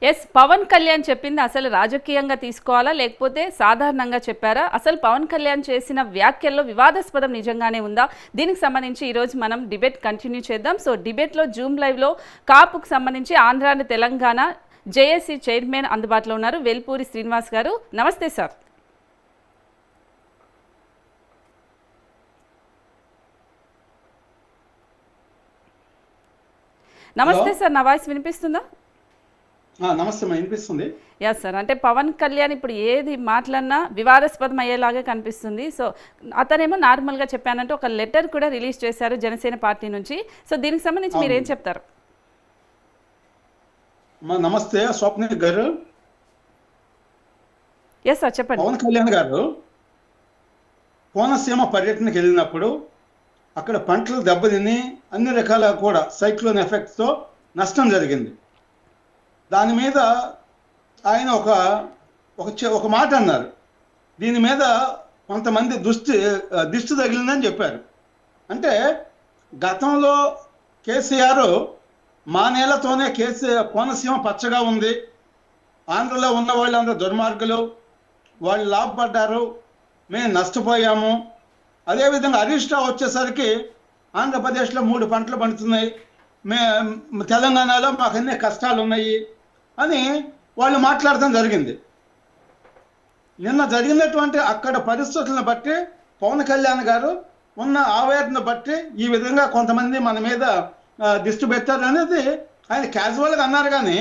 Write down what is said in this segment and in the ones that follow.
Yes, Pawan Kalyan చెప్పింది అసలు రాజకీయంగా తీసుకోవాలా లేకపోతే సాధారణంగా చెప్పారా? అసలు పవన్ కళ్యాణ్ చేసిన వ్యాఖ్యల్లో వివాదాస్పదం నిజంగానే ఉందా? దీనికి సంబంధించి ఈరోజు మనం డిబేట్ కంటిన్యూ చేద్దాం. సో డిబేట్లో జూమ్ లైవ్లో కాపుకు సంబంధించి Andhra and Telangana JAC chairman అందుబాటులో ఉన్నారు, వెల్పూరి శ్రీనివాస్ గారు. నమస్తే సార్. నమస్తే సార్, నా వాయిస్ వినిపిస్తుందా? నమస్తే, వినిపిస్తుంది. ఎస్ సార్, అంటే పవన్ కళ్యాణ్ ఇప్పుడు ఏది మాట్లాడినా వివాదాస్పదం అయ్యేలాగా కనిపిస్తుంది. సో అతనేమో నార్మల్గా చెప్పానంటే ఒక లెటర్ కూడా రిలీజ్ చేశారు జనసేన పార్టీ నుంచి. సో దీనికి సంబంధించి మీరు ఏం చెప్తారు? నమస్తే స్వప్న గారు. ఎస్ సార్, చెప్పండి. పవన్ కళ్యాణ్ గారు కోనసీమ పర్యటనకి వెళ్ళినప్పుడు అక్కడ పంటలు దెబ్బతిని అన్ని రకాల కూడా సైక్లోన్ ఎఫెక్ట్స్తో నష్టం జరిగింది. దాని మీద ఆయన ఒక మాట అన్నారు. దీని మీద కొంతమంది దిష్టి తగిలిందని చెప్పారు. అంటే గతంలో కేసీఆర్ మా నేలతోనే కోనసీమ పచ్చగా ఉంది, ఆంధ్రలో ఉన్న వాళ్ళందరూ దుర్మార్గులు, వాళ్ళు లాభపడ్డారు, మేము నష్టపోయాము. అదేవిధంగా హరీష్ రావు వచ్చేసరికి ఆంధ్రప్రదేశ్లో 3 పంటలు పండుతున్నాయి, తెలంగాణలో మాకు అన్ని కష్టాలు ఉన్నాయి అని వాళ్ళు మాట్లాడటం జరిగింది. నిన్న జరిగినటువంటి అక్కడ పరిస్థితులను బట్టి పవన్ కళ్యాణ్ గారు ఉన్న ఆవేదన బట్టి ఈ విధంగా కొంతమంది మన మీద దిష్టి పెట్టారు అనేది ఆయన క్యాజువల్గా అన్నారు. కానీ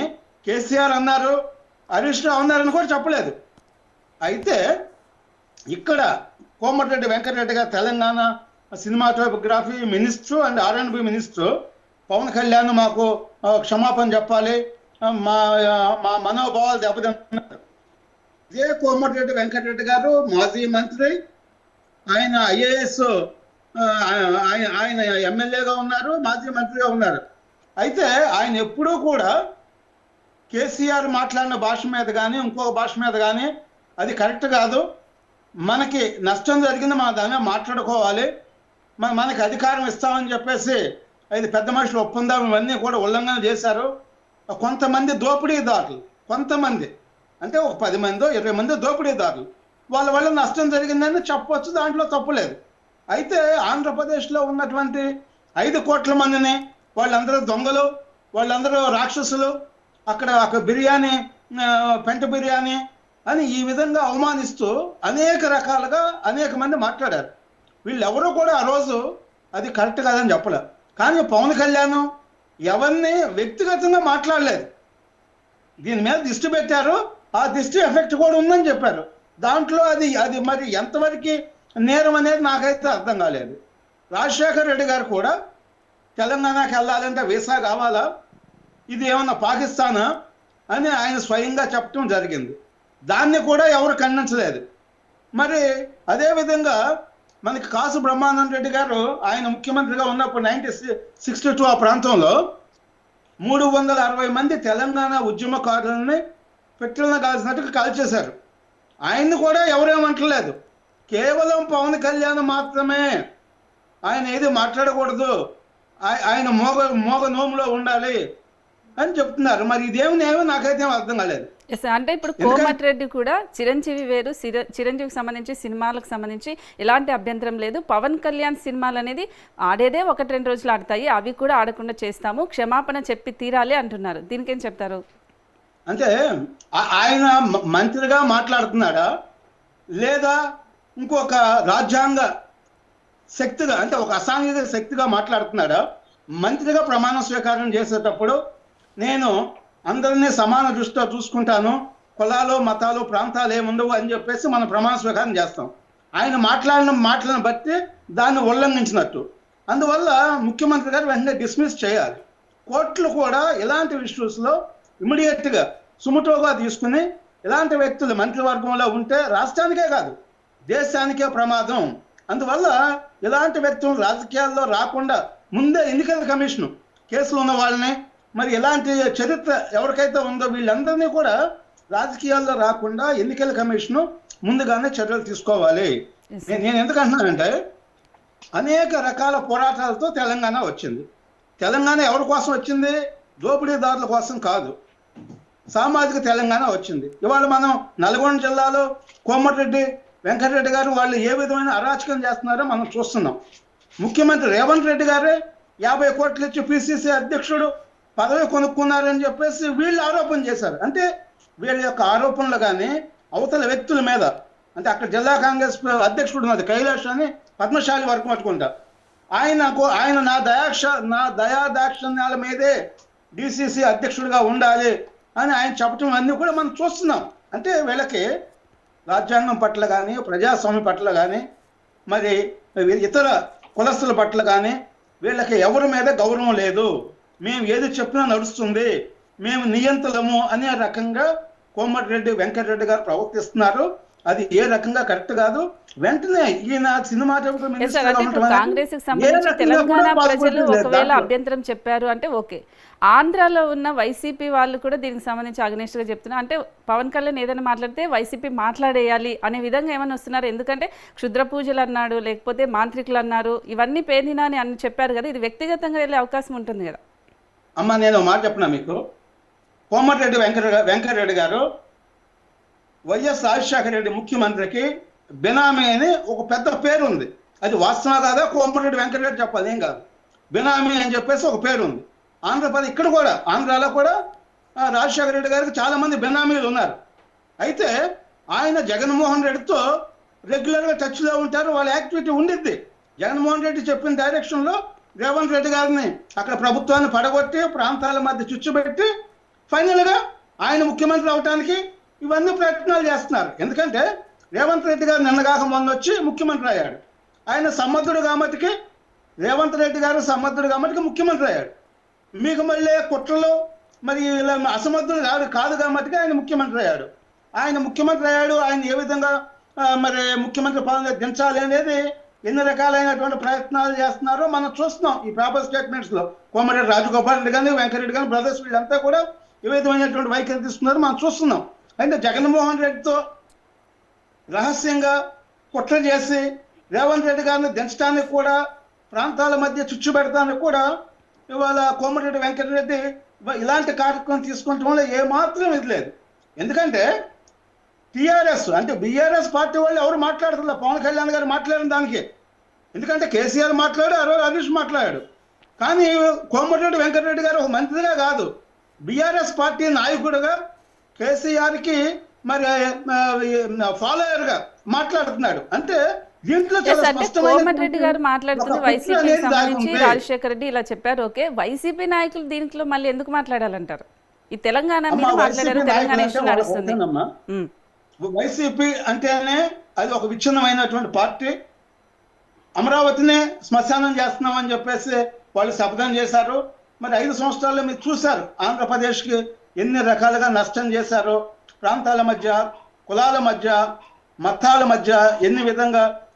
కేసీఆర్ అన్నారు, హరీష్ రావు అన్నారని కూడా చెప్పలేదు. అయితే ఇక్కడ కోమటిరెడ్డి వెంకటరెడ్డి గారు Telangana cinematography minister and R&B minister Pawan Kalyan మాకు క్షమాపణ చెప్పాలి, మా మనోభావాలు దెబ్బతింటున్నారు. ఇదే కోమటిరెడ్డి వెంకటరెడ్డి గారు మాజీ మంత్రి, ఆయన IAS, ఆయన ఎమ్మెల్యేగా ఉన్నారు, మాజీ మంత్రిగా ఉన్నారు. అయితే ఆయన ఎప్పుడూ కూడా కేసీఆర్ మాట్లాడిన భాష మీద కానీ ఇంకొక భాష మీద కానీ అది కరెక్ట్ కాదు, మనకి నష్టం జరిగింది, మన దాని మీద మాట్లాడుకోవాలి, మనకి అధికారం ఇస్తామని చెప్పేసి ఇది పెద్ద మనుషులు ఒప్పందం ఇవన్నీ కూడా ఉల్లంఘన చేశారు. కొంతమంది దోపిడీదారులు, కొంతమంది అంటే ఒక 10 మందో 20 మంది దోపిడీదారులు, వాళ్ళ వల్ల నష్టం జరిగిందని చెప్పవచ్చు, దాంట్లో తప్పులేదు. అయితే ఆంధ్రప్రదేశ్లో ఉన్నటువంటి 5 కోట్ల మందిని వాళ్ళందరూ దొంగలు, వాళ్ళందరూ రాక్షసులు, అక్కడ బిర్యానీ పెంట బిర్యానీ అని ఈ విధంగా అవమానిస్తూ అనేక రకాలుగా అనేక మంది మాట్లాడారు. వీళ్ళెవరూ కూడా ఆ రోజు అది కరెక్ట్ కాదని చెప్పలేదు. కానీ పవన్ కళ్యాణ్ ఎవరిని వ్యక్తిగతంగా మాట్లాడలేదు, దీని మీద దిష్టి పెట్టారు, ఆ దిష్టి ఎఫెక్ట్ కూడా ఉందని చెప్పారు. దాంట్లో అది మరి ఎంతవరకు నేరం అనేది నాకైతే అర్థం కాలేదు. రాజశేఖర్ రెడ్డి గారు కూడా తెలంగాణకి వెళ్ళాలంటే వీసా కావాలా, ఇది ఏమన్నా పాకిస్తానా అని ఆయన స్వయంగా చెప్పడం జరిగింది. దాన్ని కూడా ఎవరు ఖండించలేదు. మరి అదేవిధంగా మనకి కాసు బ్రహ్మానంద రెడ్డి గారు ఆయన ముఖ్యమంత్రిగా ఉన్నప్పుడు 1962 ఆ ప్రాంతంలో 360 మంది తెలంగాణ ఉద్యమకారులని పెట్టిన కాల్సినట్టుగా కాల్చేశారు. ఆయన్ని కూడా ఎవరేమంటలేదు, కేవలం పవన్ కళ్యాణ్ మాత్రమే ఆయన ఏది మాట్లాడకూడదు, ఆయన మోగ నోములో ఉండాలి అని చెప్తున్నారు. మరి ఇదేమో నాకైతే అర్థం కాలేదు. ఎస్, అంటే ఇప్పుడు కోమటిరెడ్డి కూడా చిరంజీవి వేరు, చిరంజీవికి సంబంధించి సినిమాలకు సంబంధించి ఎలాంటి అభ్యంతరం లేదు, పవన్ కళ్యాణ్ సినిమాలు అనేది ఆడేదే 1-2 రోజులు ఆడతాయి, అవి కూడా ఆడకుండా చేస్తాము, క్షమాపణ చెప్పి తీరాలి అంటున్నారు. దీనికేం చెప్తారు? అంటే ఆయన మంత్రిగా మాట్లాడుతున్నాడా లేదా ఇంకొక రాజ్యాంగ శక్తిగా, అంటే ఒక అసాంఘిక శక్తిగా మాట్లాడుతున్నాడా? మంత్రిగా ప్రమాణ స్వీకారం చేసేటప్పుడు నేను అందరినీ సమాన దృష్టితో చూసుకుంటాను, కులాలు మతాలు ప్రాంతాలు ఏముండవు అని చెప్పేసి మనం ప్రమాణ స్వీకారం చేస్తాం. ఆయన మాట్లాడిన మాటలను బట్టి దాన్ని ఉల్లంఘించినట్టు. అందువల్ల ముఖ్యమంత్రి గారు వెంటనే డిస్మిస్ చేయాలి. కోర్టులు కూడా ఇలాంటి ఇష్యూస్లో ఇమీడియట్గా సుముటోగా తీసుకుని ఇలాంటి వ్యక్తులు మంత్రివర్గంలో ఉంటే రాష్ట్రానికే కాదు దేశానికే ప్రమాదం. అందువల్ల ఇలాంటి వ్యక్తులు రాజకీయాల్లో రాకుండా ముందే ఎన్నికల కమిషను కేసులు ఉన్న వాళ్ళని, మరి ఎలాంటి చరిత్ర ఎవరికైతే ఉందో వీళ్ళందరినీ కూడా రాజకీయాల్లో రాకుండా ఎన్నికల కమిషను ముందుగానే చర్యలు తీసుకోవాలి. నేను ఎందుకంటున్నానంటే అనేక రకాల పోరాటాలతో తెలంగాణ వచ్చింది. తెలంగాణ ఎవరి కోసం వచ్చింది? దోపిడీదారుల కోసం కాదు. సామాజిక తెలంగాణ వచ్చింది. ఇవాళ మనం నల్గొండ జిల్లాలో కోమటిరెడ్డి వెంకటరెడ్డి గారు వాళ్ళు ఏ విధమైన అరాచకం చేస్తున్నారో మనం చూస్తున్నాం. ముఖ్యమంత్రి రేవంత్ రెడ్డి గారే 50 కోట్లు ఇచ్చి పిసిసి అధ్యక్షుడు పదవి కొనుక్కున్నారని చెప్పేసి వీళ్ళు ఆరోపణ చేశారు. అంటే వీళ్ళ యొక్క ఆరోపణలు కానీ అవతల వ్యక్తుల మీద, అంటే అక్కడ జిల్లా కాంగ్రెస్ అధ్యక్షుడు ఉన్నది కైలాష్ అని పద్మశాలి వరకు పట్టుకుంటా, ఆయన నా దయాదాక్షిణ్యాల మీదే డిసిసి అధ్యక్షుడిగా ఉండాలి అని ఆయన చెప్పటం అన్నీ కూడా మనం చూస్తున్నాం. అంటే వీళ్ళకి రాజ్యాంగం పట్ల కానీ ప్రజాస్వామ్యం పట్ల కానీ మరి ఇతర కులస్తుల పట్ల కానీ వీళ్ళకి ఎవరి మీద గౌరవం లేదు. మేము ఏది చెప్పినా నడుస్తుంది, మేము నియంత్రణము అనే రకంగా కోమటిరెడ్డి వెంకటరెడ్డి గారు ప్రవర్తిస్తున్నారు. అది ఏ రకంగా కరెక్ట్ కాదు. వెంటనే ఈయన కాంగ్రెస్ కి సంబంధించి తెలంగాణ ప్రజలు ఒకవేళ అభ్యంతరం చెప్పారు అంటే ఓకే, ఆంధ్రాలో ఉన్న వైసీపీ వాళ్ళు కూడా దీనికి సంబంధించి అగ్నిస్ట్ గా చెప్తున్నారు. అంటే పవన్ కళ్యాణ్ ఏదైనా మాట్లాడితే వైసీపీ మాట్లాడేయాలి అనే విధంగా ఏమైనా వస్తున్నారు. ఎందుకంటే క్షుద్ర పూజలు అన్నాడు, లేకపోతే మాంత్రికులు అన్నారు, ఇవన్నీ పేర్నినా అని చెప్పారు కదా, ఇది వ్యక్తిగతంగా వెళ్ళే అవకాశం ఉంటుంది కదా. అమ్మ నేను మాట చెప్పినా మీకు, కోమటిరెడ్డి వెంకటరెడ్డి గారు వైఎస్ రాజశేఖర రెడ్డి ముఖ్యమంత్రికి బినామీ అని ఒక పెద్ద పేరు ఉంది. అది వాస్తవం కాదా కోమటిరెడ్డి వెంకటరెడ్డి చెప్పాలి, ఏం కాదు. బినామీ అని చెప్పేసి ఒక పేరు ఉంది. ఆంధ్రప్రదేశ్ ఇక్కడ కూడా ఆంధ్రాలో కూడా రాజశేఖర రెడ్డి గారికి చాలా మంది బినామీలు ఉన్నారు. అయితే ఆయన జగన్మోహన్ రెడ్డితో రెగ్యులర్గా టచ్లో ఉంటారు, వాళ్ళ యాక్టివిటీ ఉండిద్ది. జగన్మోహన్ రెడ్డి చెప్పిన డైరెక్షన్లో రేవంత్ రెడ్డి గారిని అక్కడ ప్రభుత్వాన్ని పడగొట్టి ప్రాంతాల మధ్య చుచ్చుబెట్టి ఫైనల్గా ఆయన ముఖ్యమంత్రి అవడానికి ఇవన్నీ ప్రయత్నాలు చేస్తున్నారు. ఎందుకంటే రేవంత్ రెడ్డి గారు నిన్నగాక మొన్న వచ్చి ముఖ్యమంత్రి అయ్యాడు. ఆయన సమర్థుడు కాబట్టి రేవంత్ రెడ్డి గారు సమర్థుడు కాబట్టి ముఖ్యమంత్రి అయ్యాడు. మీకు మళ్ళీ కుట్రలు మరి అసమర్థుడు కాదు కాబట్టి ఆయన ముఖ్యమంత్రి అయ్యాడు. ఆయన ఏ విధంగా మరి ముఖ్యమంత్రి పదవి దించాలి అనేది ఎన్ని రకాలైనటువంటి ప్రయత్నాలు చేస్తున్నారో మనం చూస్తున్నాం ఈ పేపర్ స్టేట్మెంట్స్లో. కోమటిరెడ్డి రాజగోపాల్ రెడ్డి కానీ వెంకటరెడ్డి కానీ బ్రదర్స్ వీళ్ళంతా కూడా ఏ విధమైనటువంటి వైఖరి తీసుకున్నారో మనం చూస్తున్నాం. అయితే జగన్మోహన్ రెడ్డితో రహస్యంగా కుట్ర చేసి రేవంత్ రెడ్డి గారిని దించడానికి కూడా, ప్రాంతాల మధ్య చుచ్చు పెడతానికి కూడా ఇవాళ కోమటిరెడ్డి వెంకటరెడ్డి ఇలాంటి కార్యక్రమం తీసుకుంటాం వల్ల ఏమాత్రం ఇది లేదు. ఎందుకంటే టీఆర్ఎస్ అంటే బీఆర్ఎస్ పార్టీ వాళ్ళు ఎవరు మాట్లాడుతున్నారు, పవన్ కళ్యాణ్ గారు మాట్లాడిన దానికి. ఎందుకంటే కేసీఆర్ మాట్లాడు, ఆ రోజు హరీష్ మాట్లాడాడు. కానీ కోమటిరెడ్డి వెంకటరెడ్డి గారు ఒక మంత్రిగా కాదు, బీఆర్ఎస్ పార్టీ నాయకుడుగా కేసీఆర్కి మరి ఫాలోయర్గా మాట్లాడుతున్నాడు. అంటే దీంట్లో కోమటిరెడ్డి గారు మాట్లాడుతుంది వైసీపీ సంబంధించి రాజశేఖర రెడ్డి ఇలా చెప్పారు. ఓకే, వైసీపీ నాయకులు దీంట్లో మళ్ళీ ఎందుకు మాట్లాడాలంటారు? ఈ తెలంగాణ మీద మాట్లాడారు, తెలంగాణ ఇష్యూ నడుస్తుంది. వైసీపీ అంటేనే అది ఒక విచ్ఛిన్నమైనటువంటి పార్టీ. అమరావతిని శ్మశానం చేస్తున్నామని చెప్పేసి వాళ్ళు శపథం చేశారు. మరి 5 సంవత్సరాల్లో మీరు చూశారు ఆంధ్రప్రదేశ్కి ఎన్ని రకాలుగా నష్టం చేశారో. ప్రాంతాల మధ్య, కులాల మధ్య, మతాల మధ్య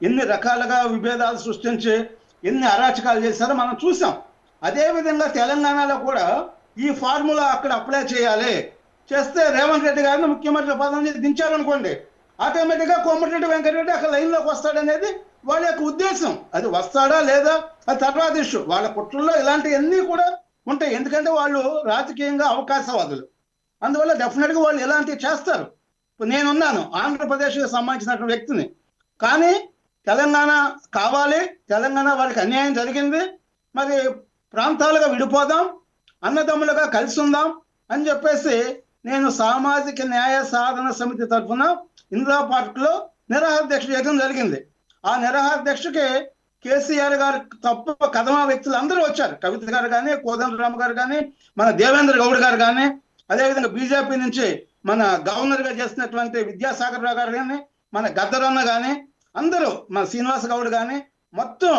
ఎన్ని రకాలుగా విభేదాలు సృష్టించి ఎన్ని అరాచకాలు చేశారో మనం చూసాం. అదేవిధంగా తెలంగాణలో కూడా ఈ ఫార్ములా అక్కడ అప్లై చేయాలి. చేస్తే రేవంత్ రెడ్డి గారిని ముఖ్యమంత్రి పదవి దించారనుకోండి, ఆటోమేటిక్గా కోమటిరెడ్డి వెంకటరెడ్డి అక్కడ లైన్లోకి వస్తాడనేది వాళ్ళ యొక్క ఉద్దేశం. అది వస్తాడా లేదా అది తర్వాత ఇష్యూ. వాళ్ళ కుట్రల్లో ఇలాంటివన్నీ కూడా ఉంటాయి. ఎందుకంటే వాళ్ళు రాజకీయంగా అవకాశవాదులు, అందువల్ల డెఫినెట్గా వాళ్ళు ఇలాంటివి చేస్తారు. ఇప్పుడు నేనున్నాను ఆంధ్రప్రదేశ్కి సంబంధించినటువంటి వ్యక్తిని, కానీ తెలంగాణ కావాలి, తెలంగాణ వాళ్ళకి అన్యాయం జరిగింది, మరి ప్రాంతాలుగా విడిపోదాం, అన్నదమ్ములుగా కలిసి ఉందాం అని చెప్పేసి నేను సామాజిక న్యాయ సాధన సమితి తరఫున ఇందిరా పార్క్లో నిరాహార దీక్ష చేయడం జరిగింది. ఆ నిరాహార దీక్షకి కేసీఆర్ గారు తప్ప కథమా వ్యక్తులు అందరూ వచ్చారు. కవిత గారు కానీ, కోదండరామ్ గారు కానీ, మన దేవేంద్ర గౌడ్ గారు కానీ, అదేవిధంగా బీజేపీ నుంచి మన గవర్నర్గా చేసినటువంటి విద్యాసాగర్ రావు గారు కానీ, మన గద్దరన్న కానీ, అందరూ మన శ్రీనివాస్ గౌడ్ కానీ, మొత్తం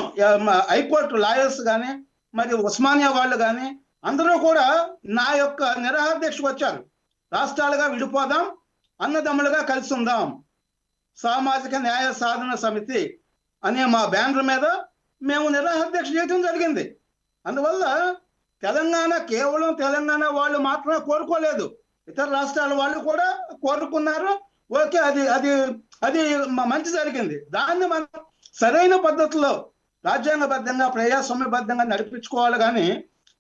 హైకోర్టు లాయర్స్ కానీ, మరి ఉస్మానియా వాళ్ళు కానీ అందరూ కూడా నా యొక్క నిరాహార దీక్షకు వచ్చారు. రాష్ట్రాలుగా విడిపోదాం, అన్నదమ్ములుగా కలిసి ఉందాం, సామాజిక న్యాయ సాధన సమితి అనే మా బ్యానర్ మీద మేము నిరాహార దీక్ష చేయడం జరిగింది. అందువల్ల తెలంగాణ కేవలం తెలంగాణ వాళ్ళు మాత్రమే కోరుకోలేదు, ఇతర రాష్ట్రాల వాళ్ళు కూడా కోరుకున్నారు. ఓకే, అది అది అది మంచి జరిగింది. దాన్ని మనం సరైన పద్ధతిలో రాజ్యాంగబద్ధంగా ప్రజాస్వామ్యబద్ధంగా నడిపించుకోవాలి. కానీ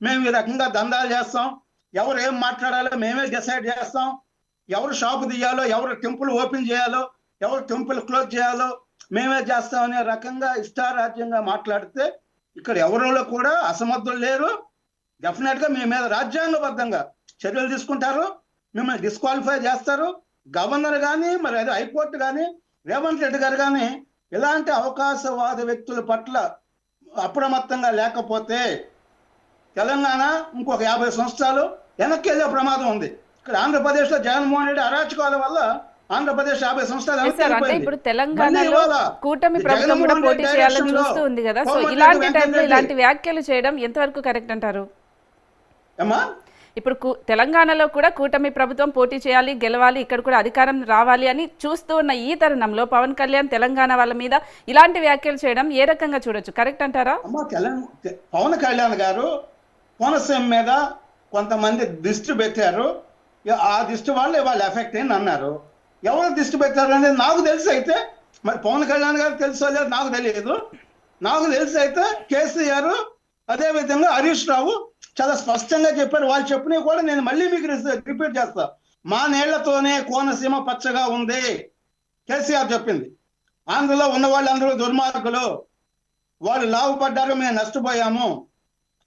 మేము ఈ రకంగా దందాలు చేస్తాం, ఎవరు ఏం మాట్లాడాలో మేమే డిసైడ్ చేస్తాం, ఎవరు షాపు తీయాలో, ఎవరు టెంపుల్ ఓపెన్ చేయాలో, ఎవరు టెంపుల్ క్లోజ్ చేయాలో మేమే చేస్తాం అనే రకంగా ఇష్టారాజ్యంగా మాట్లాడితే ఇక్కడ ఎవరిలో కూడా అసమర్థులు లేరు. డెఫినెట్ గా మీ మీద రాజ్యాంగబద్ధంగా చర్యలు తీసుకుంటారు, మిమ్మల్ని డిస్క్వాలిఫై చేస్తారు. గవర్నర్ కానీ, మరి అది హైకోర్టు కానీ, రేవంత్ రెడ్డి గారు కానీ ఇలాంటి అవకాశవాద వ్యక్తుల పట్ల అప్రమత్తంగా లేకపోతే తెలంగాణ ఇంకొక 50 సంవత్సరాలు వెనక్కి వెళ్ళే ప్రమాదం ఉంది. ఇక్కడ ఆంధ్రప్రదేశ్లో జగన్మోహన్ రెడ్డి అరాచకాల వల్ల ఆంధ్రప్రదేశ్ 50 సంవత్సరాలు వెనక్కి అంటే వెళ్ళిపోయింది. ఇప్పుడు తెలంగాణలో కూటమి ప్రభుత్వం కూడా పోటీ చేయాలని చూస్తూ ఉంది కదా, సో ఇలాంటి టైంలో ఇలాంటి వ్యాఖ్యలు చేయడం ఎంతవరకు కరెక్ట్ అంటారు? ఏమా ఇప్పుడు తెలంగాణలో కూడా కూటమి ప్రభుత్వం పోటీ చేయాలి, గెలవాలి, ఇక్కడ కూడా అధికారం రావాలి అని చూస్తూ ఉన్న ఈ తరుణంలో పవన్ కళ్యాణ్ తెలంగాణ వాళ్ళ మీద ఇలాంటి వ్యాఖ్యలు చేయడం ఏ రకంగా చూడొచ్చు, కరెక్ట్ అంటారా? అమ్మా, పవన్ కళ్యాణ్ గారు కోనసీమ మీద కొంతమంది దృష్టి పెట్టారు, ఆ దృష్టి వాళ్ళు వాళ్ళు ఎఫెక్ట్ అయింది అన్నారు. ఎవరు దృష్టి పెట్టారు అనేది నాకు తెలిసి అయితే, మరి పవన్ కళ్యాణ్ గారికి తెలుసో లేదు నాకు తెలియదు. నాకు తెలిసి అయితే కేసీఆర్ అదేవిధంగా హరీష్ రావు చాలా స్పష్టంగా చెప్పారు. వాళ్ళు చెప్పినవి కూడా నేను మళ్ళీ మీకు రిపీట్ చేస్తా. మా నీళ్లతోనే కోనసీమ పచ్చగా ఉంది కేసీఆర్ చెప్పింది. ఆంధ్రలో ఉన్న వాళ్ళందరూ దుర్మార్గులు, వాళ్ళు లాభపడ్డారు, మేము నష్టపోయాము.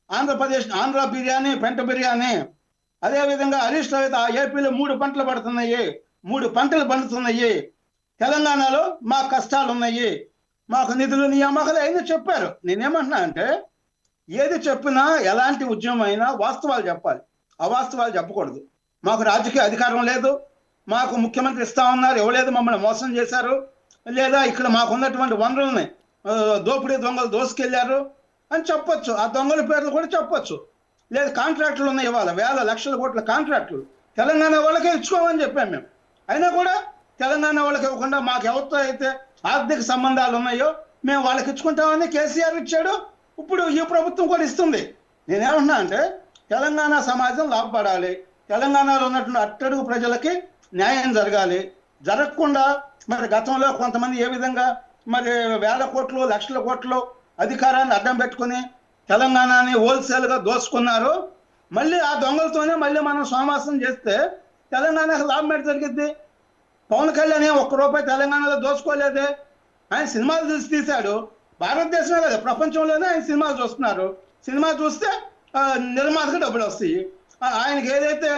ఆంధ్ర బిర్యానీ, పెంట బిర్యానీ. అదేవిధంగా హరీష్ రావు ఆ ఏపీలో 3 పంటలు పడుతున్నాయి, 3 పంటలు పండుతున్నాయి. తెలంగాణలో మా కష్టాలు ఉన్నాయి, మాకు నిధులు నియామకాలు అయినా చెప్పారు. నేనేమంటున్నా అంటే ఏది చెప్పినా ఎలాంటి ఉద్యమం అయినా వాస్తవాలు చెప్పాలి, అవాస్తవాలు చెప్పకూడదు. మాకు రాజకీయ అధికారం లేదు, మాకు ముఖ్యమంత్రి ఇస్తా ఉన్నారు, ఇవ్వలేదు, మమ్మల్ని మోసం చేశారు, లేదా ఇక్కడ మాకు ఉన్నటువంటి వనరుల్ని దోపిడీ దొంగలు దోసుకెళ్లారు అని చెప్పొచ్చు. ఆ దొంగల పేర్లు కూడా చెప్పొచ్చు. లేదు కాంట్రాక్టులు ఉన్నాయి, ఇవాళ వేల లక్షల కోట్ల కాంట్రాక్టులు తెలంగాణ వాళ్ళకే ఇచ్చుకోమని చెప్పాము మేము. అయినా కూడా తెలంగాణ వాళ్ళకి ఇవ్వకుండా మాకు ఎవరితో అయితే ఆర్థిక సంబంధాలు ఉన్నాయో మేము వాళ్ళకి ఇచ్చుకుంటామని కేసీఆర్ ఇచ్చాడు. ఇప్పుడు ఈ ప్రభుత్వం కూడా ఇస్తుంది. నేనేమన్నా అంటే తెలంగాణ సమాజం లాభపడాలి, తెలంగాణలో ఉన్నటువంటి అట్టడుగు ప్రజలకి న్యాయం జరగాలి. జరగకుండా మరి గతంలో కొంతమంది ఏ విధంగా మరి వేల కోట్లు లక్షల కోట్లు అధికారాన్ని అడ్డం పెట్టుకుని తెలంగాణని హోల్సేల్గా దోసుకున్నారు. మళ్ళీ ఆ దొంగలతోనే మళ్ళీ మనం సమావేశం చేస్తే తెలంగాణకు లాభం ఎట్లా జరిగిద్ది? పవన్ కళ్యాణ్ ₹1 తెలంగాణలో దోచుకోలేదే. ఆయన సినిమాలు తీశాడు, భారతదేశమే కదా ప్రపంచంలోనే ఆయన సినిమాలు చూస్తున్నారు. సినిమా చూస్తే నిర్మాతకు డబ్బులు వస్తాయి. ఆయనకి ఏదైతే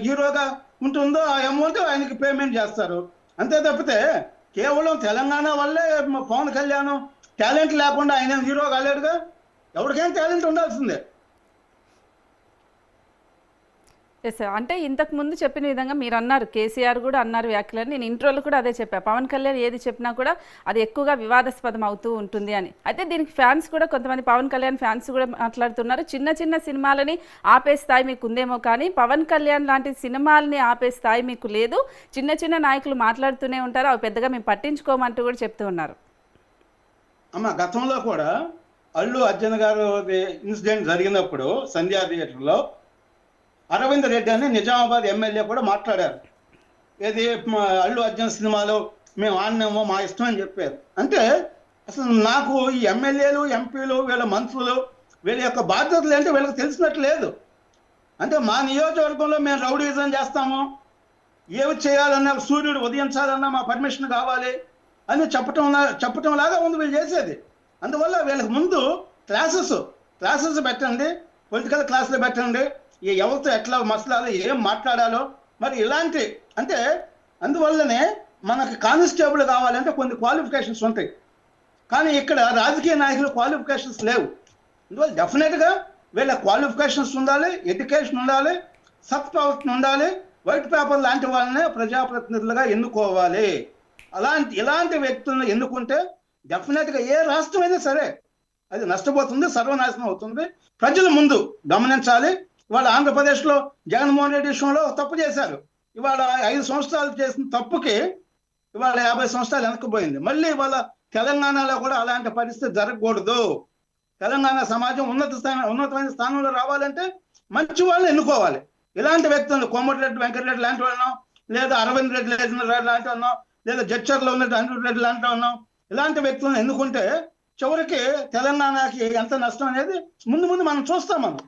హీరోగా ఉంటుందో ఆ అమౌంట్ ఆయనకి పేమెంట్ చేస్తారు. అంతే తప్పితే కేవలం తెలంగాణ వల్లే పవన్ కళ్యాణ్ టాలెంట్ లేకుండా ఆయన హీరో కాలేడుగా. ఎవరికైనా టాలెంట్ ఉండాల్సిందే. ఎస్ సార్, అంటే ఇంతకు ముందు చెప్పిన విధంగా మీరు అన్నారు, కేసీఆర్ కూడా అన్నారు వ్యాఖ్యలని, నేను ఇంట్రోలో కూడా అదే చెప్పా, పవన్ కళ్యాణ్ ఏది చెప్పినా కూడా అది ఎక్కువగా వివాదాస్పదం అవుతూ ఉంటుంది అని. అయితే దీనికి ఫ్యాన్స్ కూడా కొంతమంది పవన్ కళ్యాణ్ ఫ్యాన్స్ కూడా మాట్లాడుతున్నారు, చిన్న చిన్న సినిమాలని ఆపే స్థాయి మీకు ఉందేమో, కానీ పవన్ కళ్యాణ్ లాంటి సినిమాలని ఆపే స్థాయి మీకు లేదు. చిన్న చిన్న నాయకులు మాట్లాడుతూనే ఉంటారు, అవి పెద్దగా మేము పట్టించుకోమంటూ కూడా చెప్తూ ఉన్నారు. అమ్మ, గతంలో కూడా అల్లు అర్జున్ గారు ఇన్సిడెంట్ జరిగినప్పుడు సంధ్యా థియేటర్లో అరవింద్ రెడ్డి అని నిజామాబాద్ ఎమ్మెల్యే కూడా మాట్లాడారు. ఏది అల్లు అర్జున్ సినిమాలో మేము ఆడినామో మా ఇష్టం అని చెప్పారు. అంటే అసలు నాకు ఈ ఎమ్మెల్యేలు, ఎంపీలు, వీళ్ళ మంత్రులు, వీళ్ళ యొక్క బాధ్యతలు ఏంటో వీళ్ళకి తెలిసినట్టు లేదు. అంటే మా నియోజకవర్గంలో మేము రౌడీజం చేస్తాము, ఏమి చేయాలన్నా సూర్యుడు ఉదయించాలన్నా మా పర్మిషన్ కావాలి అని చెప్పటం లాగా ఉంది వీళ్ళు చేసేది. అందువల్ల వీళ్ళకి ముందు క్లాసెస్ పెట్టండి, పొలిటికల్ క్లాసులు పెట్టండి, ఎవరితో ఎట్లా మసలాలో ఏం మాట్లాడాలో. మరి ఇలాంటి అంటే అందువల్లనే మనకి కానిస్టేబుల్ కావాలంటే కొన్ని క్వాలిఫికేషన్స్ ఉంటాయి, కానీ ఇక్కడ రాజకీయ నాయకులు క్వాలిఫికేషన్స్ లేవు. అందువల్ల డెఫినెట్గా వీళ్ళ క్వాలిఫికేషన్స్ ఉండాలి, ఎడ్యుకేషన్ ఉండాలి, సత్ప్రవర్తన ఉండాలి. వైట్ పేపర్ లాంటి వాళ్ళనే ప్రజాప్రతినిధులుగా ఎన్నుకోవాలి. ఇలాంటి వ్యక్తులను ఎన్నుకుంటే డెఫినెట్గా ఏ రాష్ట్రమైనా సరే అది నష్టపోతుంది, సర్వనాశనం అవుతుంది. ప్రజలు ముందు గమనించాలి. ఇవాళ ఆంధ్రప్రదేశ్లో జగన్మోహన్ రెడ్డి విషయంలో తప్పు చేశారు. ఇవాళ 5 సంవత్సరాలు చేసిన తప్పుకి ఇవాళ 50 సంవత్సరాలు వెనక్కిపోయింది. మళ్ళీ ఇవాళ తెలంగాణలో కూడా అలాంటి పరిస్థితి జరగకూడదు. తెలంగాణ సమాజం ఉన్నతమైన స్థానంలో రావాలంటే మంచి వాళ్ళని ఎన్నుకోవాలి. ఇలాంటి వ్యక్తులను కోమటిరెడ్డి వెంకటరెడ్డి లాంటి వాళ్ళను, లేదా అరవింద్ రెడ్డి లాంటి వాళ్ళను, లేదా జడ్చర్లో ఉన్నట్టు అనిరుద్ధ్ రెడ్డి లాంటి వాళ్ళను, ఇలాంటి వ్యక్తులను ఎన్నుకుంటే చివరికి తెలంగాణకి ఎంత నష్టం అనేది ముందు మనం చూస్తాం. మనం